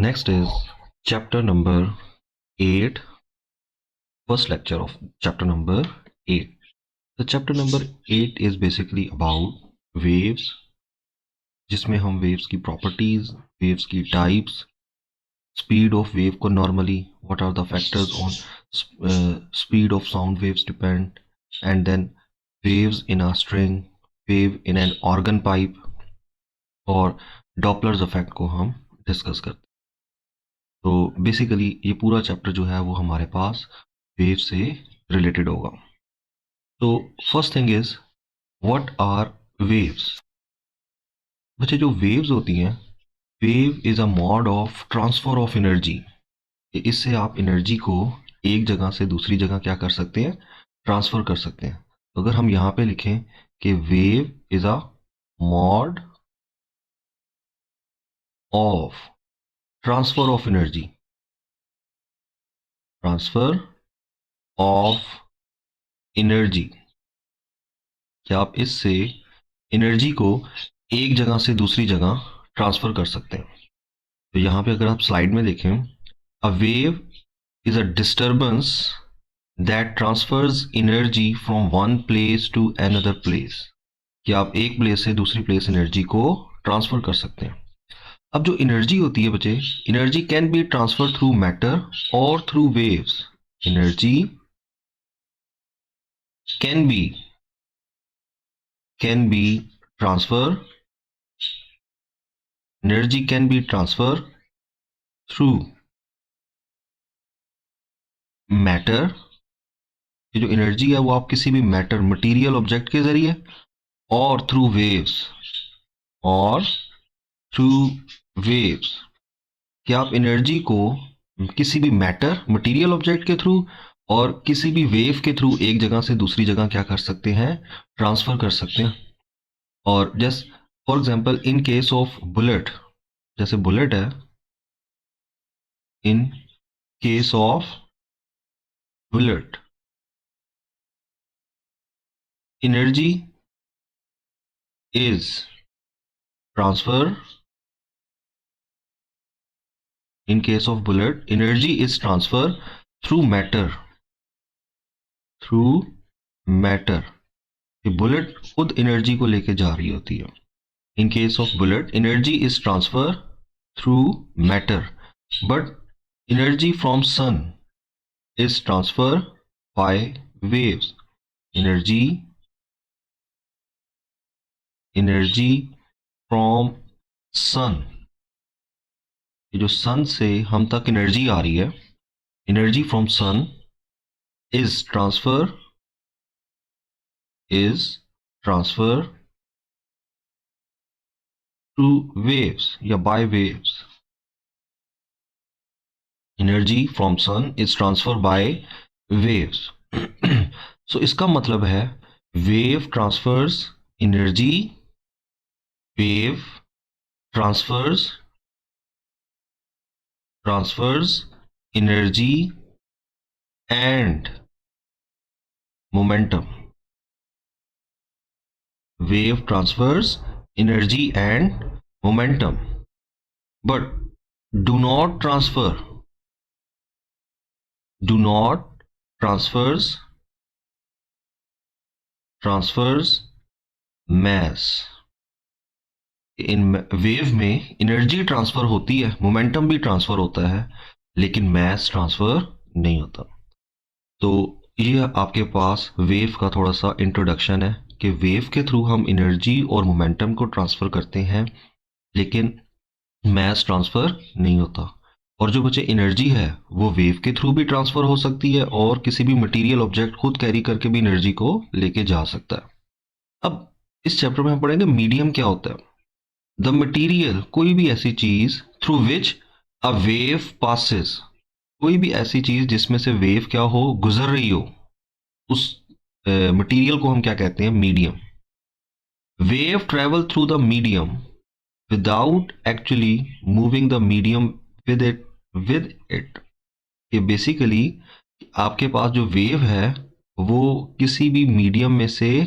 Next is chapter number 8, first lecture of chapter number 8. The chapter number 8 is basically about waves, जिसमें हम waves की properties, waves की types, speed of wave को normally, what are the factors on speed of sound waves depend, and then waves in a string, wave in an organ pipe, और Doppler's effect को हम discuss करते हैं. तो basically ये पूरा चैप्टर जो है वो हमारे पास वेव से रिलेटेड होगा. तो first thing is what are waves. बच्चे जो वेव्स होती हैं, wave is a mode of transfer of energy. इससे आप एनर्जी को एक जगह से दूसरी जगह क्या कर सकते हैं, ट्रांसफर कर सकते हैं. तो अगर हम यहाँ पे लिखें कि wave is a mode of transfer of energy, transfer of energy, क्या आप इससे एनर्जी को एक जगह से दूसरी जगह ट्रांसफर कर सकते हैं. तो यहाँ पे अगर आप स्लाइड में देखें, a wave is a disturbance that transfers energy from one place to another place, कि आप एक प्लेस से दूसरी प्लेस एनर्जी को ट्रांसफर कर सकते हैं. अब जो एनर्जी होती है बच्चे, energy can be transfer through matter और through waves. Energy can be transfer, energy can be transferred through matter. ये जो एनर्जी है वो आप किसी भी मैटर, मटेरियल ऑब्जेक्ट के जरिए, और थ्रू वेव्स, कि आप एनर्जी को किसी भी मैटर, मटेरियल ऑब्जेक्ट के थ्रू और किसी भी वेव के थ्रू एक जगह से दूसरी जगह क्या कर सकते हैं, ट्रांसफर कर सकते हैं. और just for example in case of bullet, जैसे बुलेट है, in case of bullet energy is transfer, in case of bullet energy is transfer through matter, ये बुलेट खुद एनर्जी को लेके जा रही होती है. In case of bullet energy is transfer through matter, but energy from sun is transfer by waves. Energy from sun, ये जो सन से हम तक एनर्जी आ रही है, energy from sun is transfer to waves या by waves. Energy from sun is transfer by waves. So इसका मतलब है wave transfers energy, wave transfers energy and momentum. Wave transfers energy and momentum, but do not transfers mass. In wave में energy transfer होती है, momentum भी transfer होता है, लेकिन मैस ट्रांसफर नहीं होता. तो ये आपके पास वेव का थोड़ा सा इंट्रोडक्शन है कि वेव के थ्रू हम एनर्जी और मोमेंटम को ट्रांसफर करते हैं, लेकिन मैस ट्रांसफर नहीं होता. और जो बच्चे एनर्जी है वो वेव के थ्रू भी ट्रांसफर हो सकती है और किसी भी मटेरियल ऑब्जेक्ट खुद कैरी करके भी एनर्जी को लेके जा सकता है. अब इस चैप्टर में हम पढ़ेंगे मीडियम क्या होता है. द मटीरियल, कोई भी ऐसी चीज through which a wave passes, कोई भी ऐसी चीज जिसमें से वेव क्या हो, गुजर रही हो, उस मटेरियल को हम क्या कहते हैं, medium. Wave travel through the medium without actually moving the medium with it. ये बेसिकली आपके पास जो वेव है वो किसी भी मीडियम में से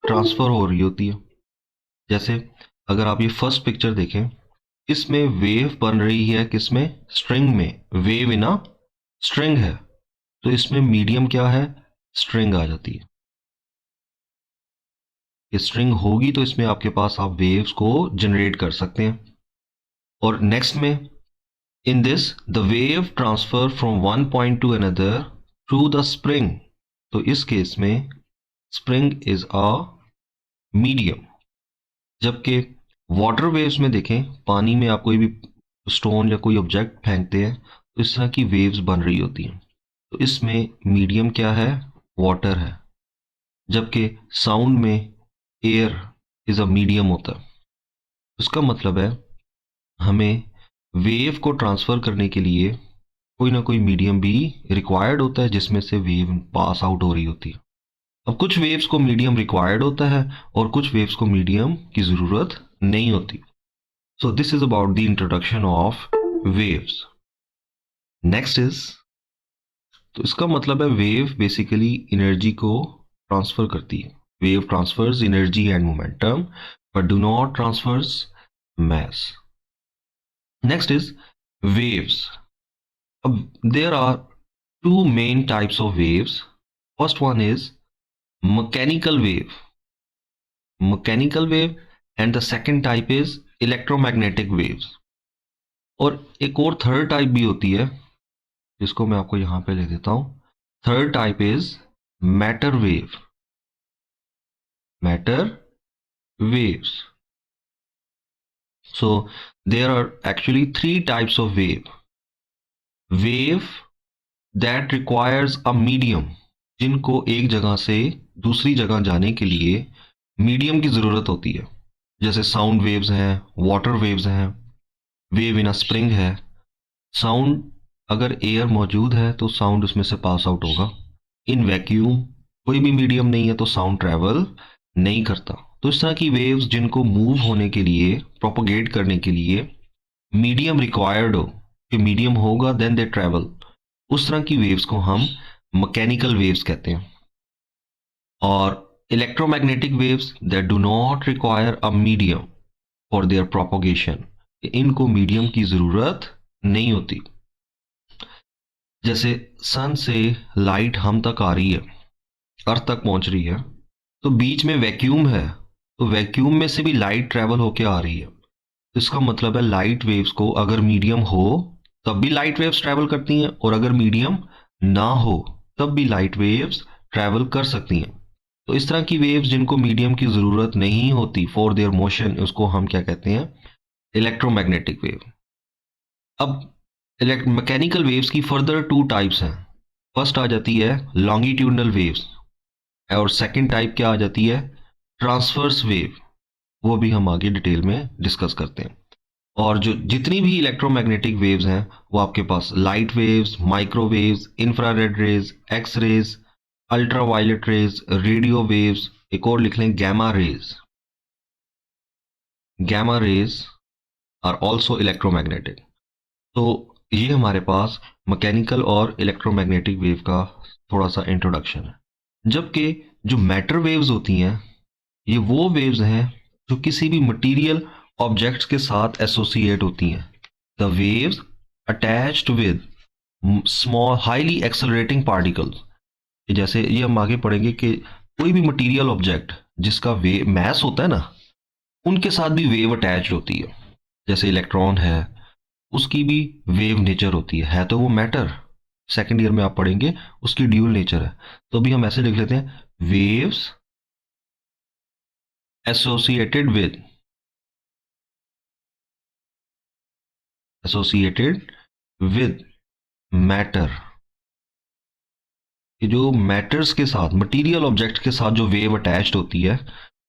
ट्रांसफर हो रही होती है. जैसे अगर आप ये फर्स्ट पिक्चर देखें, इसमें वेव बन रही है किसमें? स्ट्रिंग में। वेव इन अ स्ट्रिंग है, तो इसमें मीडियम क्या है? स्ट्रिंग आ जाती है। ये स्ट्रिंग होगी तो इसमें आपके पास आप वेव्स को जनरेट कर सकते हैं। और नेक्स्ट में, in this the wave transfer from one point to another through the spring. तो इस केस में स्प्रिंग इज अ मीडियम। जबकि वाटर वेव्स में देखें, पानी में आप कोई भी स्टोन या कोई ऑब्जेक्ट फेंकते हैं तो इस तरह की वेव्स बन रही होती हैं। तो इसमें मीडियम क्या है? वाटर है। जबकि साउंड में एयर इज अ मीडियम होता है। उसका मतलब है हमें वेव को ट्रांसफर करने के लिए कोई ना कोई मीडियम भी रिक्वायर्ड होता है जिसमें से वेव पास आउट हो रही होती है। अब कुछ वेव्स को मीडियम रिक्वायर्ड होता है और कुछ वेव्स को मीडियम की जरूरत नहीं होती। So this is about the introduction of waves. Next is, तो इसका मतलब है वेव बेसिकली एनर्जी को ट्रांसफर करती है। Wave transfers energy and momentum but do not transfers mass. Next is waves. There are two main types of waves. First one is mechanical wave. Mechanical wave, and the second type is electromagnetic waves. और एक और third type भी होती है जिसको मैं आपको यहां पे ले देता हूं। Third type is matter wave. Matter waves. So there are actually three types of wave. Wave that requires a medium, जिनको एक जगह से दूसरी जगह जाने के लिए मीडियम की जरूरत होती है। जैसे साउंड वेव्स हैं, वाटर वेव्स हैं, वेव इन अ स्प्रिंग है। साउंड, अगर एयर मौजूद है तो साउंड उसमें से पास आउट होगा। इन वैक्यूम कोई भी मीडियम नहीं है तो साउंड ट्रैवल नहीं करता। तो इस तरह की वेव्स जिनको मूव होने के लिए, प्रोपोगेट करने के लिए मीडियम रिक्वायर्ड हो, कि मीडियम होगा देन दे ट्रैवल, उस तरह की वेव्स को हम मैकेनिकल वेव्स कहते हैं। और electromagnetic waves that do not require a medium for their propagation, इनको मीडियम की जरूरत नहीं होती। जैसे सन से लाइट हम तक आ रही है, अर्थ तक पहुंच रही है, तो बीच में वैक्यूम है, तो वैक्यूम में से भी लाइट ट्रैवल होके आ रही है। इसका मतलब है लाइट वेव्स को अगर मीडियम हो तब भी लाइट वेव्स ट्रैवल करती हैं, और अगर मीडियम ना हो तब भी लाइट वेव्स ट्रैवल कर सकती हैं। तो इस तरह की वेव्स जिनको मीडियम की जरूरत नहीं होती फॉर देयर मोशन, उसको हम क्या कहते हैं? Electromagnetic wave. अब मैकेनिकल वेव्स की फर्दर टू टाइप्स हैं। फर्स्ट आ जाती है लॉन्गिट्यूडनल वेव्स, और सेकंड टाइप क्या आ जाती है? Transverse wave. वो भी हम आगे डिटेल में डिस्कस करते हैं। और जो जितनी भी इलेक्ट्रोमैग्नेटिक वेव्स हैं वो आपके पास light waves, microwaves, infrared rays, X rays, ultraviolet rays, radio waves, एक और लिख लें gamma rays. Gamma rays are also electromagnetic. तो ये हमारे पास मैकेनिकल और इलेक्ट्रोमैग्नेटिक वेव का थोड़ा सा इंट्रोडक्शन है। जबकि जो मैटर वेव्स होती हैं, ये वो वेव्स हैं जो किसी भी मटेरियल ऑब्जेक्ट्स के साथ एसोसिएट होती हैं। The waves attached with small highly accelerating particles. जैसे ये हम आगे पढ़ेंगे कि कोई भी मटेरियल ऑब्जेक्ट जिसका वेव मैस होता है ना, उनके साथ भी वेव अटैच होती है। जैसे इलेक्ट्रॉन है, उसकी भी वेव नेचर होती है तो वो मैटर। सेकेंड ईयर में आप पढ़ेंगे उसकी ड्यूल नेचर है। तो अभी हम ऐसे लिख लेते हैं, वेव्स एसोसिएटेड विद मैटर। कि जो मैटर्स के साथ, मटेरियल ऑब्जेक्ट के साथ जो वेव अटैच्ड होती है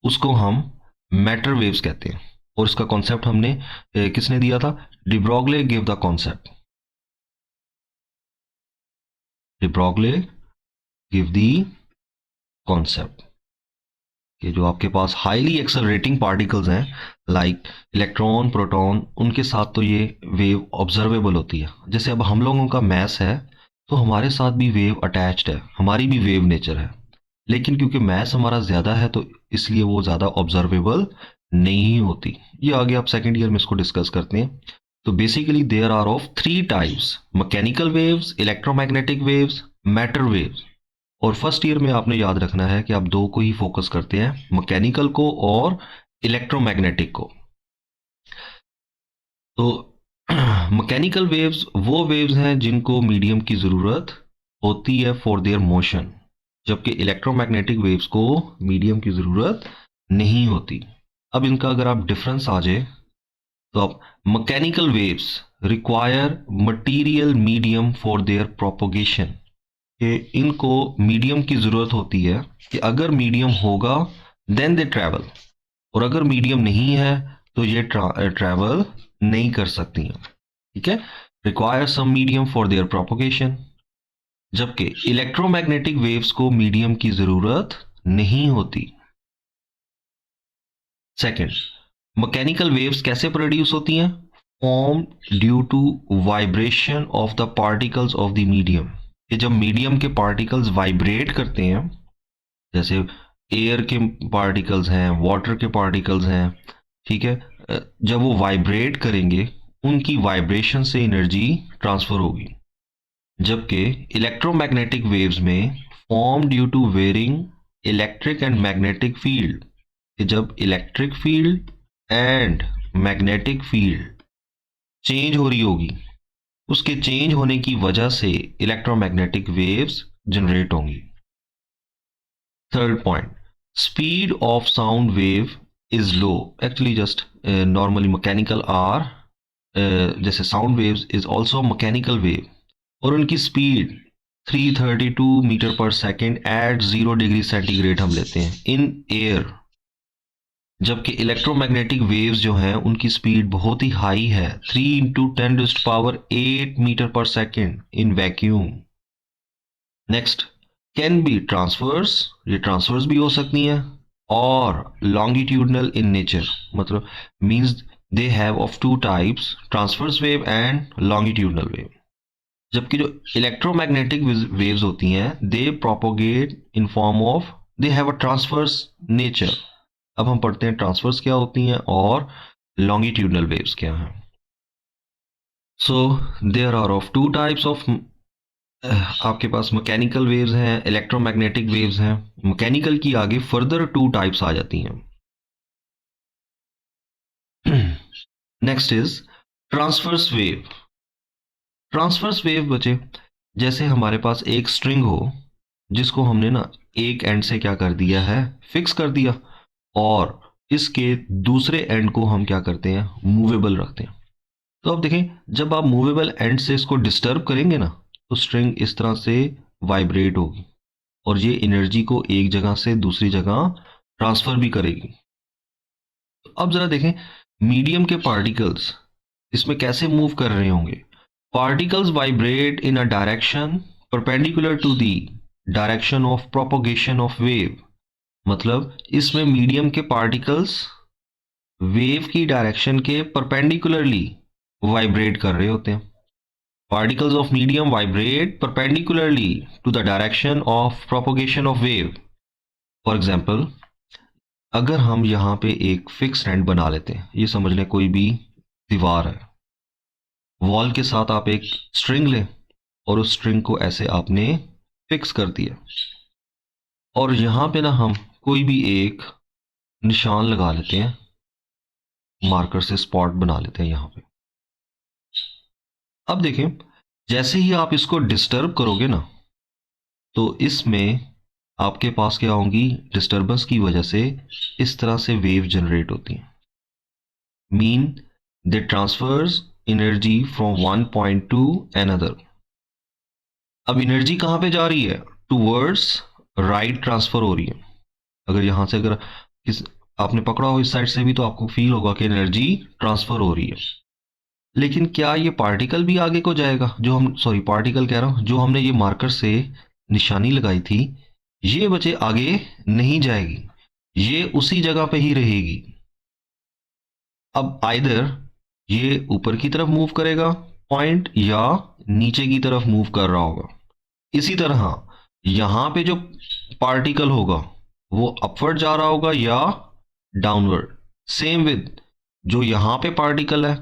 उसको हम मैटर वेव्स कहते हैं। और इसका कॉन्सेप्ट हमने किसने दिया था? De Broglie give the concept. De Broglie give the concept कि जो आपके पास हाईली एक्सेलरेटिंग पार्टिकल्स हैं लाइक इलेक्ट्रॉन, प्रोटॉन, उनके साथ तो ये वेव ऑब्जर्वेबल होती है। जैसे अब हम लोगों का मैस है तो हमारे साथ भी वेव अटैच्ड है, हमारी भी वेव नेचर है। लेकिन क्योंकि मैस हमारा ज़्यादा है तो इसलिए वो ज़्यादा ऑब्जर्वेबल नहीं होती। ये आगे आप सेकेंड ईयर में इसको डिस्कस करते हैं। तो basically there are of three types, mechanical waves, electromagnetic waves, matter waves. और फर्स्ट ईयर में आपने याद रखना है कि आप दो को ही फोकस करते हैं, मैकेनिकल को और इलेक्ट्रोमैग्नेटिक को। तो मैकेनिकल वेव्स वो वेव्स हैं जिनको मीडियम की ज़रूरत होती है फॉर देयर मोशन, जबकि इलेक्ट्रोमैग्नेटिक वेव्स को मीडियम की ज़रूरत नहीं होती। अब इनका अगर आप डिफरेंस आ जाए तो आप, mechanical waves require material medium for their propagation, कि इनको मीडियम की ज़रूरत होती है कि अगर मीडियम होगा देन दे ट्रैवल, और अगर मीडियम नहीं है तो ये ट्रैवल नहीं कर सकती हैं। ठीक है, require some medium for their propagation, जबकि इलेक्ट्रोमैग्नेटिक वेव्स को मीडियम की जरूरत नहीं होती। सेकंड, मैकेनिकल वेव्स कैसे प्रोड्यूस होती हैं? Form due to vibration of the particles of the medium, कि जब मीडियम के पार्टिकल्स वाइब्रेट करते हैं, जैसे एयर के पार्टिकल्स हैं, वाटर के पार्टिकल्स हैं, ठीक है, जब वो वाइब्रेट करेंगे उनकी वाइब्रेशन से एनर्जी ट्रांसफर होगी। जबकि इलेक्ट्रोमैग्नेटिक वेव्स में form due to varying electric and magnetic field, जब electric field and magnetic field change हो रही होगी, उसके चेंज होने की वजह से इलेक्ट्रोमैग्नेटिक वेव्स जनरेट होंगी। Third point, speed of sound wave is low. Actually just normally mechanical are, जैसे sound waves is also mechanical wave, और उनकी speed 332 metre per second at 0 degree centigrade हम लेते हैं इन एयर, जबकि electromagnetic waves जो हैं उनकी स्पीड बहुत ही हाई है, 3 into 10⁸ metre per second in vacuum. Next, can be transverse, ये ट्रांसफर्स भी हो सकती हैं, और लॉन्गिट्यूडनल इन नेचर, मतलब means they have of two types, transverse wave and longitudinal wave. जबकि जो इलेक्ट्रोमैग्नेटिक वेव्स होती हैं they propagate in form of, they have a transverse nature. अब हम पढ़ते हैं ट्रांसफर्स क्या होती हैं और लॉन्गिट्यूडनल वेव्स क्या हैं। So there are of two types of, आपके पास मैकेनिकल वेव्स हैं, इलेक्ट्रोमैग्नेटिक वेव्स हैं। मैकेनिकल की आगे फर्दर टू टाइप्स आ जाती हैं। Next is transverse wave. Transverse wave बचे, जैसे हमारे पास एक स्ट्रिंग हो जिसको हमने ना एक एंड से क्या कर दिया है, फिक्स कर दिया, और इसके दूसरे एंड को हम क्या करते हैं, मूवेबल रखते हैं। तो अब देखें, जब आप मूवेबल एंड से इसको डिस्टर्ब करेंगे ना तो स्ट्रिंग इस तरह से वाइब्रेट होगी, और ये एनर्जी को एक जगह से दूसरी जगह ट्रांसफर भी करेगी। तो अब जरा देखें मीडियम के पार्टिकल्स इसमें कैसे मूव कर रहे होंगे। Particles vibrate in a direction perpendicular to the direction of propagation of wave, मतलब इसमें मीडियम के पार्टिकल्स वेव की डायरेक्शन के परपेंडिकुलरली वाइब्रेट कर रहे होते हैं। Particles of medium vibrate perpendicularly to the direction of propagation of wave. For example, अगर हम यहाँ पे एक फिक्स एंड बना लेते हैं, ये समझ लें कोई भी दीवार है, वॉल के साथ आप एक स्ट्रिंग लें और उस स्ट्रिंग को ऐसे आपने फिक्स कर दिया, और यहाँ पे ना हम कोई भी एक निशान लगा लेते हैं, मार्कर से स्पॉट बना लेते हैं यहाँ पे। अब देखें, जैसे ही आप इसको डिस्टर्ब करोगे ना तो इसमें आपके पास क्या होंगी, डिस्टर्बेंस की वजह से इस तरह से वेव जनरेट होती हैं। Mean they transfers energy from one point to another. अब एनर्जी कहाँ पे जा रही है, टूवर्ड्स राइट ट्रांसफर हो रही है। अगर यहाँ से अगर इस आपने पकड़ा हो इस साइड से भी तो आपको फील होगा कि एनर्जी ट्रांसफर हो रही है। लेकिन क्या ये पार्टिकल भी आगे को जाएगा, जो हम, सॉरी पार्टिकल कह रहा हूं, जो हमने ये मार्कर से निशानी लगाई थी, ये बचे आगे नहीं जाएगी, ये उसी जगह पे ही रहेगी। अब आइदर ये ऊपर की तरफ मूव करेगा पॉइंट, या नीचे की तरफ मूव कर रहा होगा। इसी तरह यहां पे जो पार्टिकल होगा वो अपवर्ड जा रहा होगा या डाउनवर्ड। सेम विद जो यहाँ पे पार्टिकल है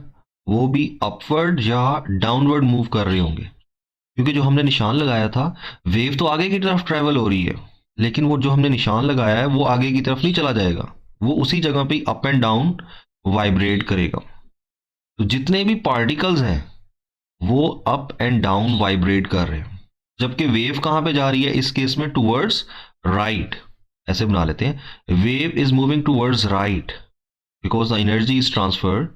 वो भी अपवर्ड या डाउनवर्ड मूव कर रहे होंगे, क्योंकि जो हमने निशान लगाया था, वेव तो आगे की तरफ ट्रेवल हो रही है, लेकिन वो जो हमने निशान लगाया है वो आगे की तरफ नहीं चला जाएगा, वो उसी जगह पे अप एंड डाउन वाइब्रेट करेगा। तो जितने भी पार्टिकल्स हैं वो अप एंड डाउन वाइब्रेट कर रहे हैं, जबकि वेव कहां पे जा रही है इस केस में, टूवर्ड्स राइट। ऐसे बना लेते हैं, wave is moving towards right because the energy is transferred,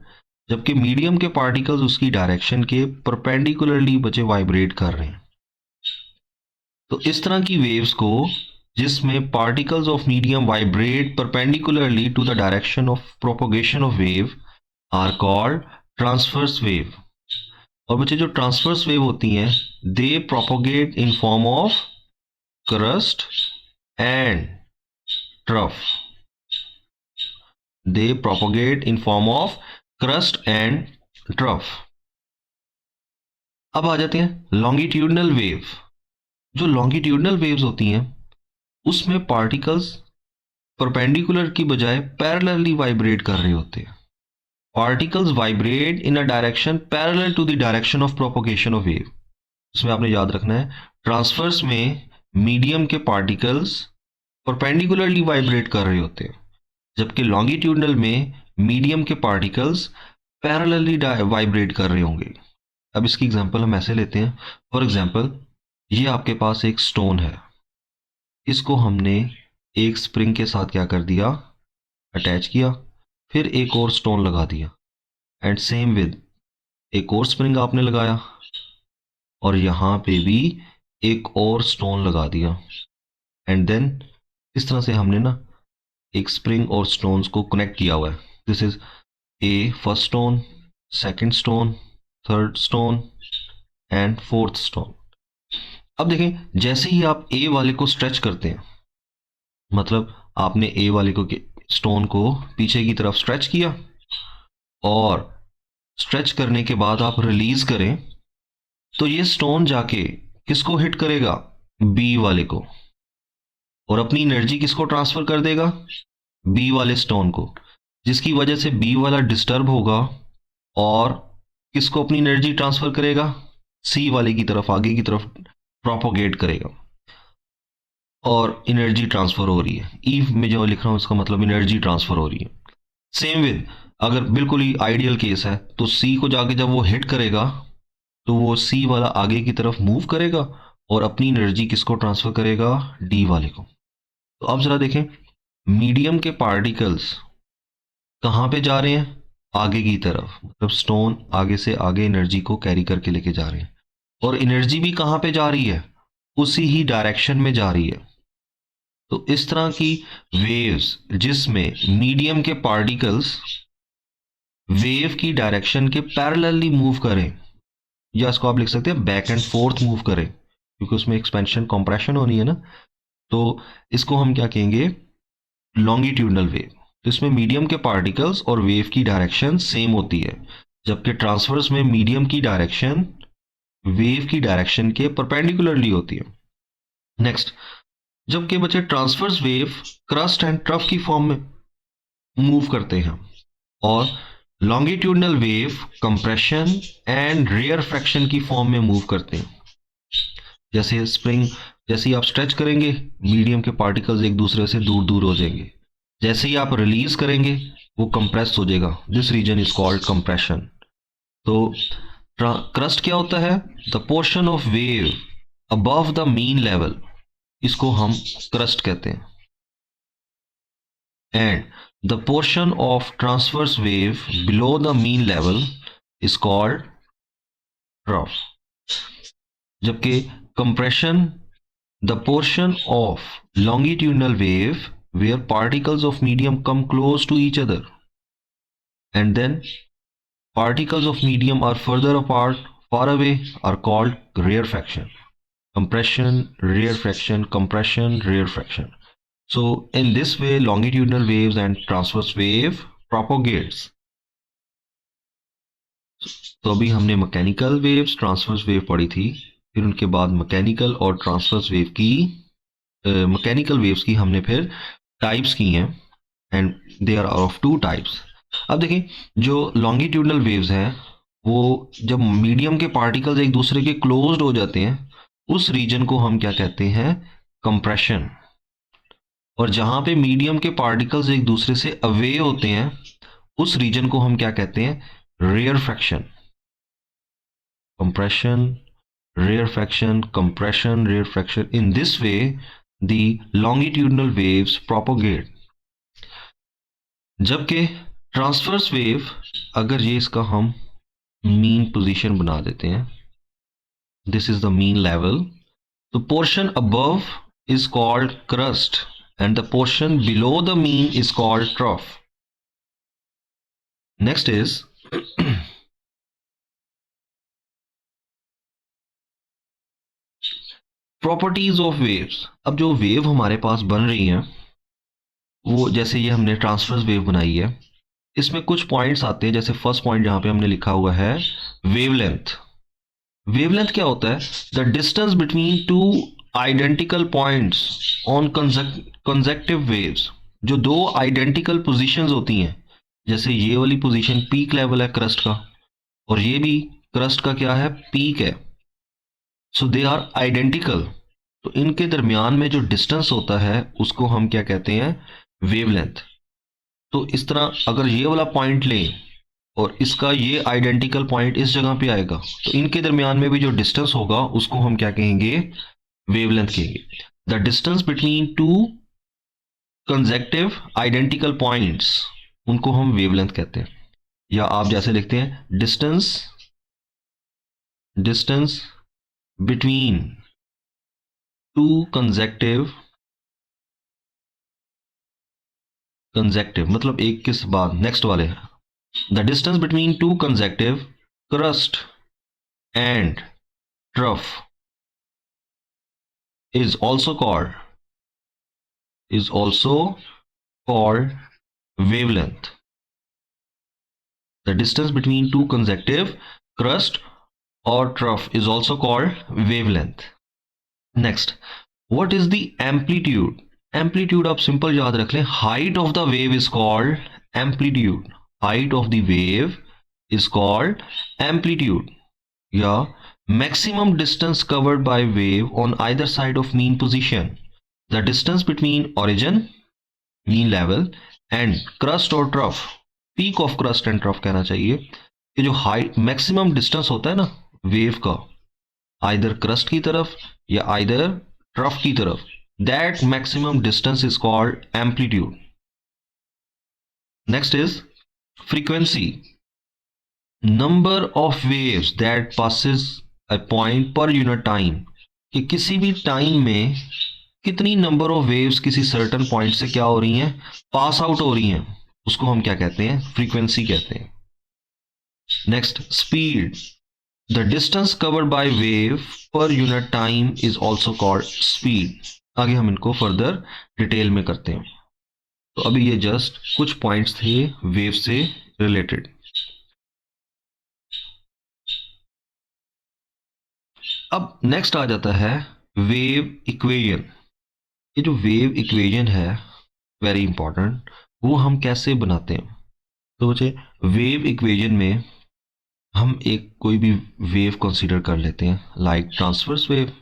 जबकि मीडियम के पार्टिकल्स उसकी डायरेक्शन के परपेंडिकुलरली बचे वाइब्रेट कर रहे हैं। तो इस तरह की वेव्स को, जिसमें particles of medium vibrate perpendicularly to the direction of propagation of wave, are called transverse wave. और बच्चे जो ट्रांसवर्स वेव होती हैं, they propagate in form of crust and trough. They propagate in form of crust and trough. अब आ जाते हैं longitudinal wave. जो लॉन्गिट्यूडनल वेव्स होती हैं उसमें पार्टिकल्स परपेंडिकुलर की बजाय पैरेलली वाइब्रेट कर रहे होते हैं। Particles vibrate in a direction parallel to the direction of propagation of wave. इसमें आपने याद रखना है, ट्रांसवर्स में मीडियम के पार्टिकल्स परपेंडिकुलरली वाइब्रेट कर रहे होते हैं, जबकि लॉन्गिट्यूडनल में मीडियम के पार्टिकल्स पैरेलली वाइब्रेट कर रहे होंगे। अब इसकी एग्जांपल हम ऐसे लेते हैं, फॉर एग्जांपल ये आपके पास एक स्टोन है, इसको हमने एक स्प्रिंग के साथ क्या कर दिया, अटैच किया, फिर एक और स्टोन लगा दिया, एंड सेम विद एक और स्प्रिंग आपने लगाया और यहाँ पे भी एक और स्टोन लगा दिया, एंड देन इस तरह से हमने ना एक स्प्रिंग और स्टोन्स को कनेक्ट किया हुआ है। This is a first stone, second stone, third stone and fourth stone. अब देखें, जैसे ही आप ए वाले को स्ट्रेच करते हैं, मतलब आपने ए वाले को स्टोन को पीछे की तरफ स्ट्रेच किया और स्ट्रेच करने के बाद आप रिलीज करें, तो ये स्टोन जाके किसको हिट करेगा, बी वाले को, और अपनी एनर्जी किसको ट्रांसफर कर देगा, बी वाले स्टोन को, जिसकी वजह से बी वाला डिस्टर्ब होगा और किसको अपनी एनर्जी ट्रांसफर करेगा, सी वाले की तरफ, आगे की तरफ प्रोपोगेट करेगा और एनर्जी ट्रांसफर हो रही है। ई में जो लिख रहा हूं उसका मतलब एनर्जी ट्रांसफर हो रही है। सेम विद, अगर बिल्कुल ही आइडियल केस है तो सी को जाके जब वो हिट करेगा तो वो सी वाला आगे की तरफ मूव करेगा और अपनी एनर्जी किसको ट्रांसफर करेगा, डी वाले को। तो अब जरा देखें, मीडियम के पार्टिकल्स कहां पे जा रहे हैं, आगे की तरफ, मतलब स्टोन आगे से आगे एनर्जी को कैरी करके लेके जा रहे हैं, और एनर्जी भी कहां पे जा रही है, उसी ही डायरेक्शन में जा रही है। तो इस तरह की वेव्स जिसमें मीडियम के पार्टिकल्स वेव की डायरेक्शन के पैरेलली मूव करें, या इसको आप लिख सकते हैं बैक एंड फोर्थ मूव करें, क्योंकि उसमें एक्सपेंशन कंप्रेशन होनी है ना, तो इसको हम क्या कहेंगे, लॉन्गिट्यूडनल वेव। तो इसमें मीडियम के पार्टिकल्स और वेव की डायरेक्शन सेम होती है, जबकि ट्रांसवर्स में मीडियम की डायरेक्शन वेव की डायरेक्शन के परपेंडिकुलरली होती है। नेक्स्ट, जबकि बच्चे transverse wave crest and trough की फॉर्म में मूव करते हैं और longitudinal wave compression and rarefaction की फॉर्म में मूव करते हैं। जैसे स्प्रिंग, जैसे ही आप स्ट्रेच करेंगे मीडियम के पार्टिकल्स एक दूसरे से दूर दूर हो जाएंगे, जैसे ही आप रिलीज करेंगे वो कंप्रेस हो जाएगा, this region is called compression. तो क्रस्ट क्या होता है, the portion of wave above the mean level, इसको हम क्रस्ट कहते हैं, and the portion of transverse wave below the mean level is called trough. जबकि compression, the portion of longitudinal wave where particles of medium come close to each other and then particles of medium are further apart, far away, are called rarefaction. Compression, rarefaction, compression, rarefaction. So in this way longitudinal waves and transverse wave propagates. तो अभी हमने mechanical waves, transverse wave पढ़ी थी, फिर उनके बाद mechanical और transverse wave की मैकेनिकल वेव्स की हमने फिर टाइप्स की हैं, and they are of two types. अब देखिए, जो लॉन्गिट्यूडनल वेव्स हैं वो जब मीडियम के पार्टिकल्स एक दूसरे के क्लोज्ड हो जाते हैं उस रीजन को हम क्या कहते हैं, कंप्रेशन। और जहां पे मीडियम के पार्टिकल्स एक दूसरे से अवे होते हैं उस रीजन को हम क्या कहते हैं, rarefaction. Compression, rarefaction, compression, rarefaction. In this way, the longitudinal waves propagate. जबकि ट्रांसवर्स वेव, अगर ये इसका हम मीन पोजीशन बना देते हैं, this is the mean level, तो portion above is called crust and the portion below the mean is called trough. Next is properties of waves. अब जो वेव हमारे पास बन रही हैं वो, जैसे ये हमने ट्रांसवर्स वेव बनाई है, इसमें कुछ पॉइंट्स आते हैं। जैसे फर्स्ट पॉइंट जहां पे हमने लिखा हुआ है वेवलेंथ। वेवलेंथ क्या होता है, the distance between two identical points on consecutive waves. जो दो आइडेंटिकल पोजीशंस होती हैं, जैसे ये वाली पोजीशन पीक लेवल है क्रस्ट का, और ये भी क्रस्ट का क्या है, पीक है, सो दे आर आइडेंटिकल। तो इनके दरमियान में जो डिस्टेंस होता है उसको हम क्या कहते हैं, वेवलेंथ। तो इस तरह अगर ये वाला पॉइंट लें और इसका ये आइडेंटिकल पॉइंट इस जगह पे आएगा, तो इनके दरमियान में भी जो डिस्टेंस होगा उसको हम क्या कहेंगे, वेवलेंथ कहेंगे। The distance between two consecutive identical points, उनको हम वेवलेंथ कहते हैं। या आप जैसे लिखते हैं distance, distance between two consecutive मतलब एक के बाद नेक्स्ट वाले। The distance between two consecutive crust and trough is also called wavelength. The distance between two consecutive crust or trough is also called wavelength. Next, what is the amplitude? Amplitude आप simple याद रख लें, height of the wave is called amplitude. Height of the wave is called amplitude. या maximum distance covered by wave on either side of mean position. The distance between origin, mean level, and crust or trough, peak of crust and trough कहना चाहिए। ये जो height maximum distance होता है ना wave का, either crust की तरफ या आइदर ट्रफ की तरफ, that maximum distance is called amplitude. Next is frequency, number of waves that passes a point per unit time, कि किसी भी टाइम में कितनी नंबर ऑफ वेव्स किसी सर्टेन पॉइंट से क्या हो रही हैं, पास आउट हो रही हैं, उसको हम क्या कहते हैं, फ्रीक्वेंसी कहते हैं। Next, speed, the distance covered by wave per unit time is also called speed. आगे हम इनको फर्दर डिटेल में करते हैं। तो अभी ये जस्ट कुछ पॉइंट्स थे वेव से रिलेटेड। अब नेक्स्ट आ जाता है वेव इक्वेशन। ये जो वेव इक्वेशन है वेरी इंपॉर्टेंट, वो हम कैसे बनाते हैं। तो बच्चे, वेव इक्वेशन में हम एक कोई भी वेव कंसीडर कर लेते हैं, लाइक ट्रांसवर्स वेव,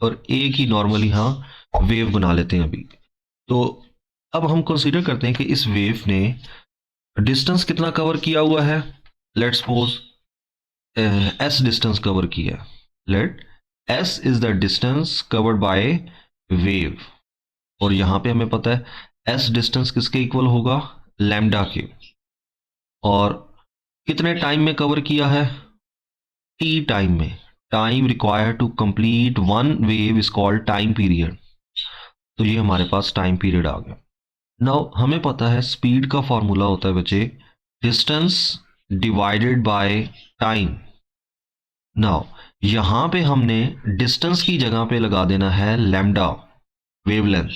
और एक ही नॉर्मली हाँ वेव बना लेते हैं अभी। तो अब हम कंसीडर करते हैं कि इस वेव ने डिस्टेंस कितना कवर किया हुआ है। Let's suppose S distance cover किया। Let S is the distance covered by wave, और यहां पे हमें पता है एस डिस्टेंस किसके इक्वल होगा, लैम्डा के। और कितने टाइम में कवर किया है, टी टाइम में। Time required to complete one wave is called time period. तो ये हमारे पास टाइम पीरियड आ गया। नाउ हमें पता है स्पीड का फॉर्मूला होता है बच्चे, distance divided by time. Now यहां पे हमने डिस्टेंस की जगह पे लगा देना है लैम्डा वेवलेंथ,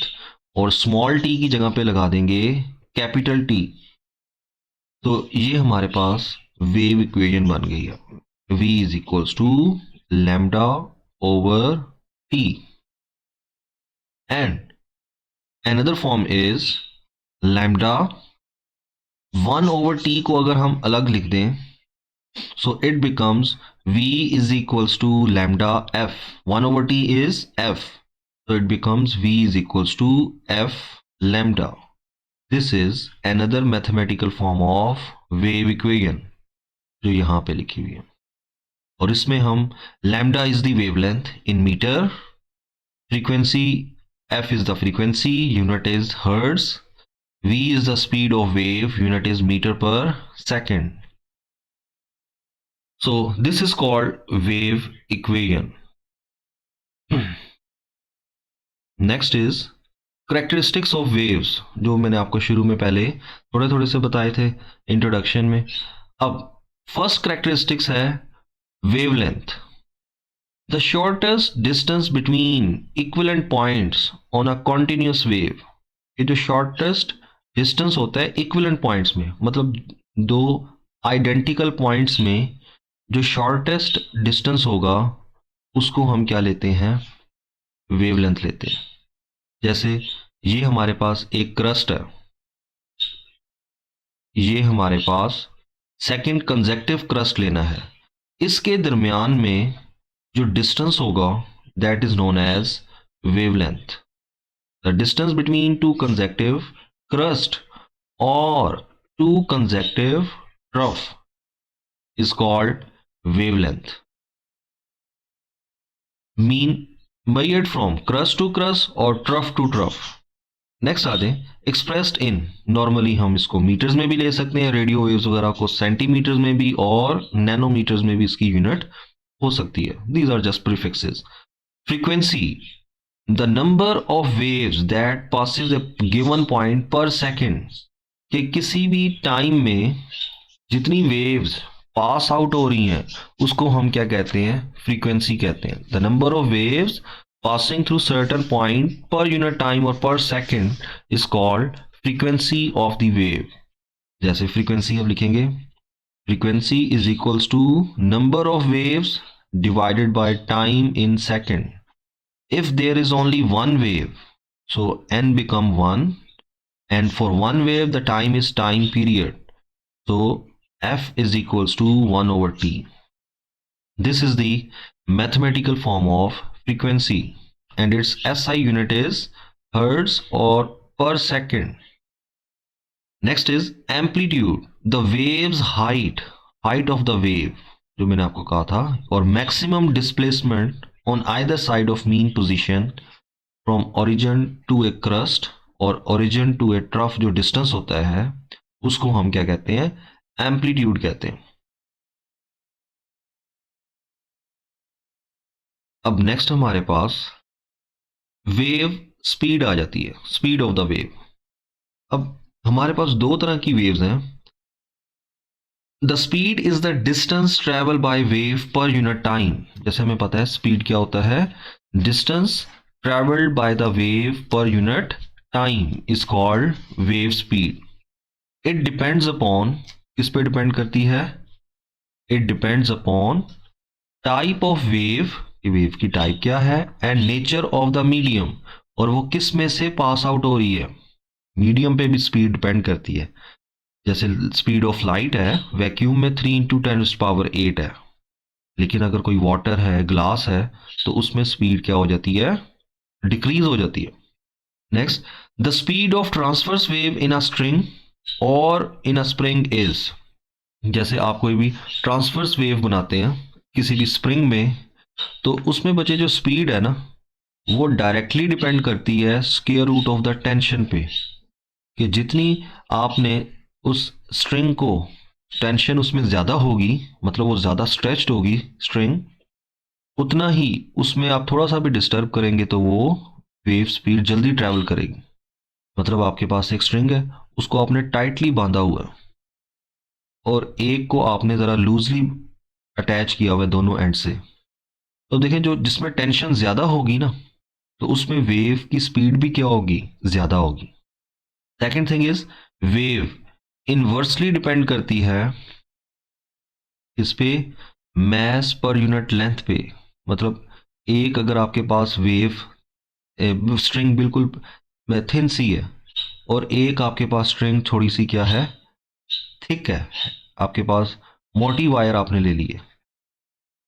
और स्मॉल टी की जगह पे लगा देंगे कैपिटल टी। तो ये हमारे पास वेव इक्वेशन बन गई है, v is equals to lambda over T, and another form is lambda 1/t को अगर हम अलग लिख दें, so it becomes V is equals to lambda f. 1/t is f. So it becomes V is equals to f lambda. This is another mathematical form of wave equation जो यहाँ पे लिखी हुई है, और इसमें हम lambda is the wavelength in meter, frequency f is the frequency, unit is hertz, v is the speed of wave, unit is meter per second. So this is called wave equation. Next is characteristics of waves, जो मैंने आपको शुरू में पहले थोड़े थोड़े से बताए थे इंट्रोडक्शन में. अब फर्स्ट कैरेक्टरिस्टिक्स है wavelength. The shortest distance between equivalent points on a continuous wave. ये जो shortest distance होता है equivalent points में, मतलब दो identical points में जो shortest distance होगा उसको हम क्या लेते हैं, wavelength लेते हैं. जैसे ये हमारे पास एक क्रस्ट है, ये हमारे पास सेकेंड कंसेक्टिव क्रस्ट लेना है, इसके दरमियान में जो डिस्टेंस होगा that is known as wavelength. The distance between two consecutive crust और two consecutive trough is called wavelength. Mean measured from crust to crust और ट्रफ टू ट्रफ. नेक्स्ट आ जाए एक्सप्रेस्ड इन, नॉर्मली हम इसको मीटर्स में भी ले सकते हैं, रेडियो वेव्स वगैरह को सेंटीमीटर्स में भी और नैनोमीटर्स में भी इसकी यूनिट हो सकती है. These are just prefixes. Frequency, the number of waves that passes a given point per second, कि किसी भी टाइम में जितनी वेव्स पास आउट हो रही हैं उसको हम क्या कहते हैं, फ्रीक्वेंसी कहते हैं. The number of waves passing through certain point per unit time or per second is called frequency of the wave. जैसे frequency हम लिखेंगे, frequency is equals to number of waves divided by time in second. If there is only one wave, so n become 1, and for one wave the time is time period, so f is equals to 1/t. This is the mathematical form of frequency, and its SI unit is hertz or per second. Next is amplitude, the wave's height of the wave जो मैंने आपको कहा था, और maximum displacement on either side of mean position from origin to a crust और origin to a trough जो distance होता है उसको हम क्या कहते हैं, amplitude कहते हैं. अब नेक्स्ट हमारे पास वेव स्पीड आ जाती है, स्पीड ऑफ द वेव. अब हमारे पास दो तरह की वेव्स हैं. The speed is the distance travel by wave per unit time. जैसे हमें पता है स्पीड क्या होता है, distance travelled by the wave per unit time is called wave speed. It depends upon, किस पे डिपेंड करती है, it depends upon type of wave, wave की टाइप क्या है, and nature of the medium, और वो किस में से पास आउट हो रही है. मीडियम पे भी स्पीड डिपेंड करती है. जैसे स्पीड ऑफ लाइट है वैक्यूम में 3 × 10⁸ है, लेकिन अगर कोई वाटर है, ग्लास है, तो उसमें स्पीड क्या हो जाती है, डिक्रीज हो जाती है. Next, the speed of transverse wave in a string और इन अ स्प्रिंग इज, जैसे आप कोई भी ट्रांसवर्स वेव बनाते हैं किसी भी स्प्रिंग में, तो उसमें बचे जो स्पीड है ना वो डायरेक्टली डिपेंड करती है square root of the tension पे, कि जितनी आपने उस स्ट्रिंग को, टेंशन उसमें ज़्यादा होगी, मतलब वो ज़्यादा स्ट्रेच्ड होगी स्ट्रिंग, उतना ही उसमें आप थोड़ा सा भी डिस्टर्ब करेंगे तो वो वेव स्पीड जल्दी ट्रैवल करेगी. मतलब आपके पास एक स्ट्रिंग है, उसको आपने टाइटली बांधा हुआ है और एक को आपने ज़रा लूजली अटैच किया हुआ है दोनों एंड से, तो देखें जो जिसमें टेंशन ज़्यादा होगी ना तो उसमें वेव की स्पीड भी क्या होगी, ज़्यादा होगी. Second thing is wave inversely depend करती है इस पे, मैस पर यूनिट लेंथ पे. मतलब एक अगर आपके पास वेव स्ट्रिंग बिल्कुल थिन सी है, और एक आपके पास स्ट्रिंग थोड़ी सी क्या है, थिक है, आपके पास मोटी वायर आपने ले ली है।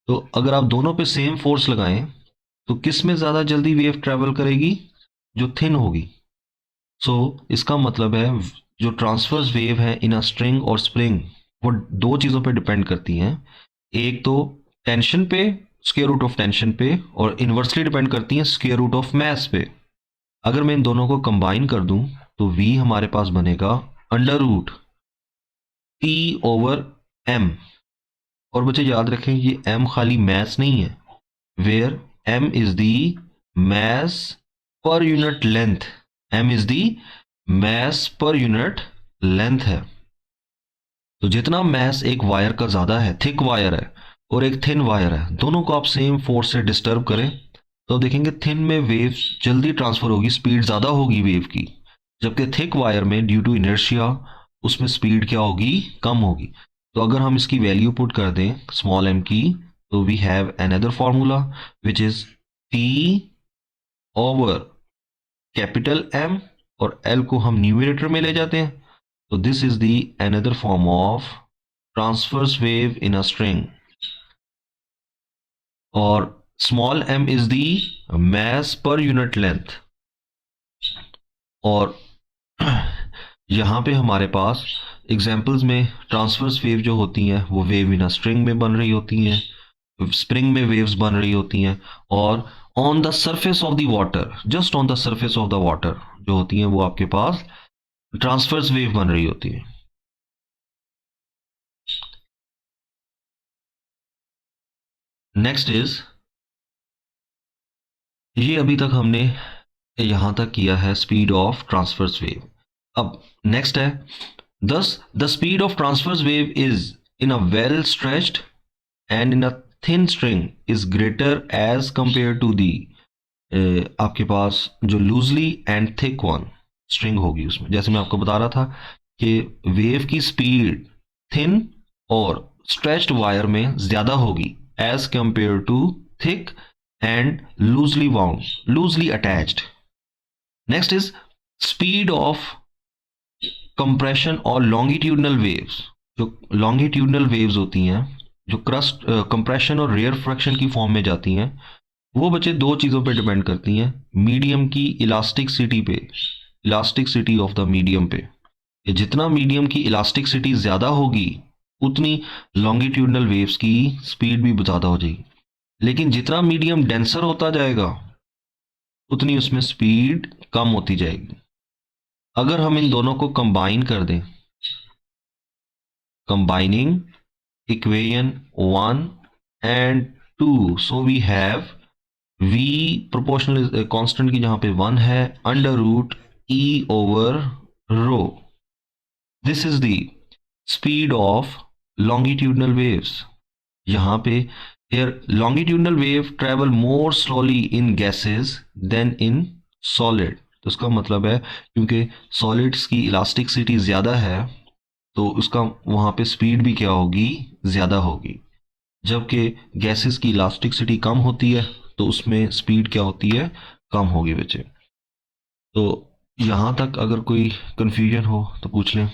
तो अगर आप दोनों पे सेम फोर्स लगाएं तो किस में ज़्यादा जल्दी वेव ट्रेवल करेगी, जो थिन होगी। सो इसका मतलब है जो ट्रांसवर्स वेव है इन अ स्ट्रिंग और स्प्रिंग, वो दो चीज़ों पे डिपेंड करती हैं। एक तो टेंशन पे, स्क्वायर रूट ऑफ टेंशन पे, और इन्वर्सली डिपेंड करती हैं स्क्वायर रूट ऑफ मास पे। अगर मैं इन दोनों को कंबाइन कर दूं तो v हमारे पास बनेगा under root T over m। और बच्चे याद रखें ये m खाली मैस नहीं है, where m is the mass per unit length, m is the mass per unit length है। तो जितना मैस एक वायर का ज्यादा है, थिक वायर है और एक थिन वायर है, दोनों को आप सेम फोर्स से डिस्टर्ब करें तो देखेंगे थिन में वेव जल्दी ट्रांसफर होगी, स्पीड ज्यादा होगी वेव की, जबकि थिक वायर में ड्यू टू इनर्शिया उसमें स्पीड क्या होगी, कम होगी। तो अगर हम इसकी वैल्यू पुट कर दें स्मॉल m की, तो we have another formula which is T over capital M, और L को हम न्यूमरेटर में ले जाते हैं। तो this is the another form of transverse wave in a string, और small m is the mass per unit length. और यहाँ पे हमारे पास एग्जाम्पल्स में ट्रांसवर्स वेव जो होती हैं वो वेव इन अ स्ट्रिंग में बन रही होती हैं, स्प्रिंग में वेव्स बन रही होती हैं, और on the surface of the water, just on the surface of the water जो होती हैं वो आपके पास ट्रांसवर्स वेव बन रही होती है। नेक्स्ट इज, ये अभी तक हमने यहां तक किया है स्पीड ऑफ ट्रांसवर्स वेव। अब नेक्स्ट है, thus the speed of transverse wave is in a well stretched and in a thin string is greater as compared to the आपके पास जो loosely and thick one string होगी उसमें, जैसे मैं आपको बता रहा था कि वेव की स्पीड थिन और स्ट्रेच्ड वायर में ज्यादा होगी as compared to thick and loosely wound, loosely attached. Next is speed of compression और लॉन्गिट्यूडनल वेव्स। जो लॉन्गिट्यूडनल वेव्स होती हैं जो क्रस्ट कंप्रेशन और रेयर फ्रैक्शन की फॉर्म में जाती हैं, वो बच्चे दो चीज़ों पे डिपेंड करती हैं, मीडियम की इलास्टिकसिटी पे, इलास्टिकसिटी ऑफ द मीडियम पे। जितना मीडियम की इलास्टिकसिटी ज़्यादा होगी उतनी लॉन्गिट्यूडनल वेव्स की स्पीड भी ज़्यादा हो जाएगी, लेकिन जितना मीडियम डेंसर होता जाएगा उतनी उसमें स्पीड कम होती जाएगी। अगर हम इन दोनों को कंबाइन कर दें, combining equation 1 and 2, so we have v proportional is constant की जहां पे 1 है, under root e over rho। This is the speed of longitudinal waves। यहाँ पे here longitudinal wave travel more slowly in gases than in solid। तो इसका मतलब है क्योंकि सॉलिड्स की इलास्टिसिटी ज़्यादा है तो उसका वहाँ पे स्पीड भी क्या होगी, ज़्यादा होगी, जबकि गैसेस की इलास्टिसिटी कम होती है तो उसमें स्पीड क्या होती है, कम होगी बच्चे। तो यहाँ तक अगर कोई कंफ्यूजन हो तो पूछ लें।